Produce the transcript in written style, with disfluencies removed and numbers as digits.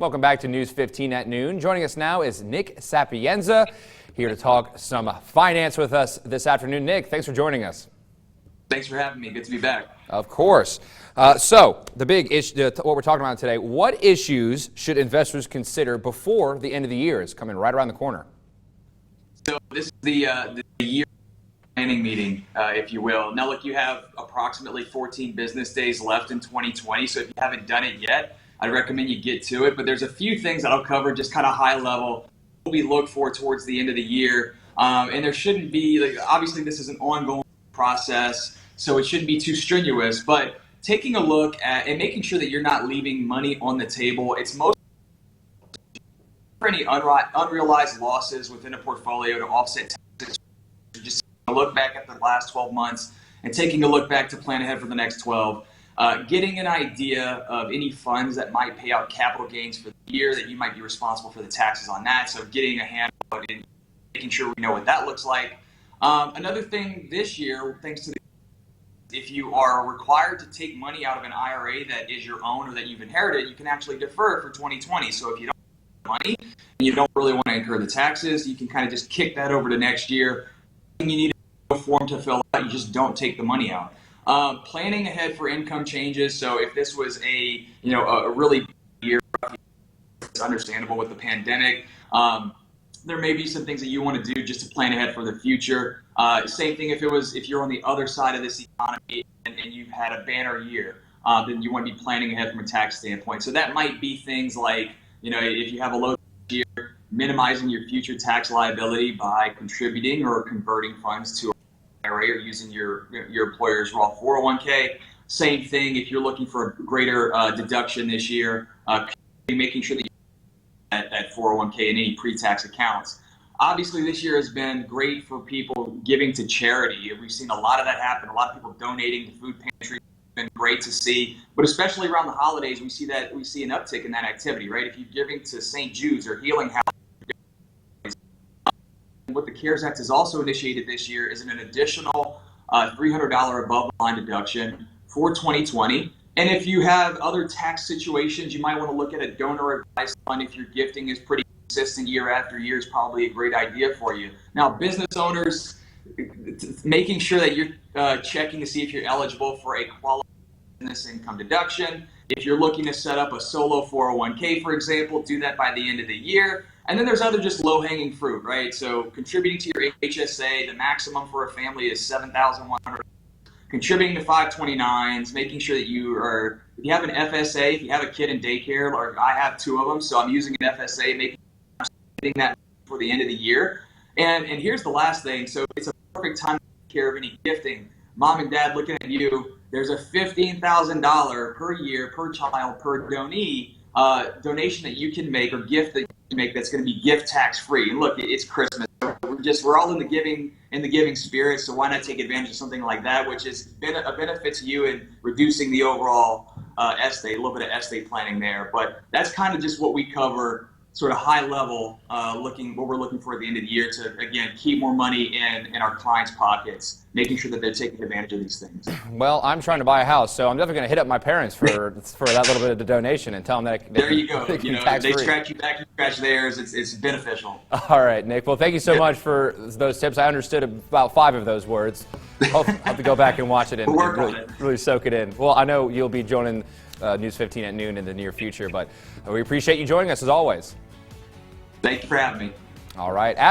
Welcome back to News 15 at noon. Joining us now is Nick Sapienza, here to talk some finance with us this afternoon. Nick, thanks for joining us. Thanks for having me. Good to be back. Of course. So the big issue, what we're talking about today, what issues should investors consider before the end of the year is coming right around the corner? So this is the year planning meeting, if you will. Now, look, you have approximately 14 business days left in 2020. So if you haven't done it yet, I'd recommend you get to it. But there's a few things that I'll cover just kind of high level, what we look for towards the end of the year. And there shouldn't be, like, obviously this is an ongoing process, so it shouldn't be too strenuous. But taking a look at and making sure that you're not leaving money on the table. It's most for any unrealized losses within a portfolio to offset taxes. Just look back at the last 12 months and taking a look back to plan ahead for the next 12. Getting an idea of any funds that might pay out capital gains for the year that you might be responsible for the taxes on that. So getting a handle and making sure we know what that looks like. Another thing this year, thanks to if you are required to take money out of an IRA that is your own or that you've inherited, you can actually defer it for 2020. So if you don't have money and you don't really want to incur the taxes, you can kind of just kick that over to next year. You need a form to fill out, you just don't take the money out. Planning ahead for income changes. So if this was a really big year, it's understandable with the pandemic. There may be some things that you want to do just to plan ahead for the future. Same thing if you're on the other side of this economy and you've had a banner year, then you want to be planning ahead from a tax standpoint. So that might be things like, if you have a low year, minimizing your future tax liability by contributing or converting funds to IRA or using your employer's Roth 401k. Same thing if you're looking for a greater deduction this year, making sure that you that 401k in any pre-tax accounts. Obviously, this year has been great for people giving to charity. We've seen a lot of that happen. A lot of people donating to food pantries. It's been great to see, but especially around the holidays, we see an uptick in that activity, right? If you're giving to St. Jude's or Healing House, what the CARES Act has also initiated this year is an additional $300 above the line deduction for 2020. And if you have other tax situations, you might want to look at a donor advice fund. If your gifting is pretty consistent year after year, is probably a great idea for you. Now, business owners, making sure that you're checking to see if you're eligible for a qualified business income deduction. If you're looking to set up a solo 401k, for example, do that by the end of the year. And then there's other just low-hanging fruit, right? So contributing to your HSA, the maximum for a family is $7,100. Contributing to 529s, making sure that if you have an FSA, if you have a kid in daycare, or I have two of them, so I'm using an FSA, making sure I'm spending that for the end of the year. And here's the last thing. So it's a perfect time to take care of any gifting. Mom and dad looking at you, there's a $15,000 per year, per child, per donee, donation that you can make or gift that you can make that's going to be gift tax free. And look, it's Christmas. We're all in the giving spirit, so why not take advantage of something like that, which is a benefit to you in reducing the overall estate, a little bit of estate planning there. But that's kind of just what we cover, sort of high level, what we're looking for at the end of the year to, again, keep more money in our clients' pockets, making sure that they're taking advantage of these things. Well, I'm trying to buy a house, so I'm definitely going to hit up my parents for that little bit of the donation and tell them that there you go. They scratch you back, you scratch theirs. It's beneficial. All right, Nick. Well, thank you so much for those tips. I understood about 5 of those words. I'll have to go back and watch it and really soak it in. Well, I know you'll be joining News 15 at noon in the near future, but we appreciate you joining us as always. Thank you for having me. All right.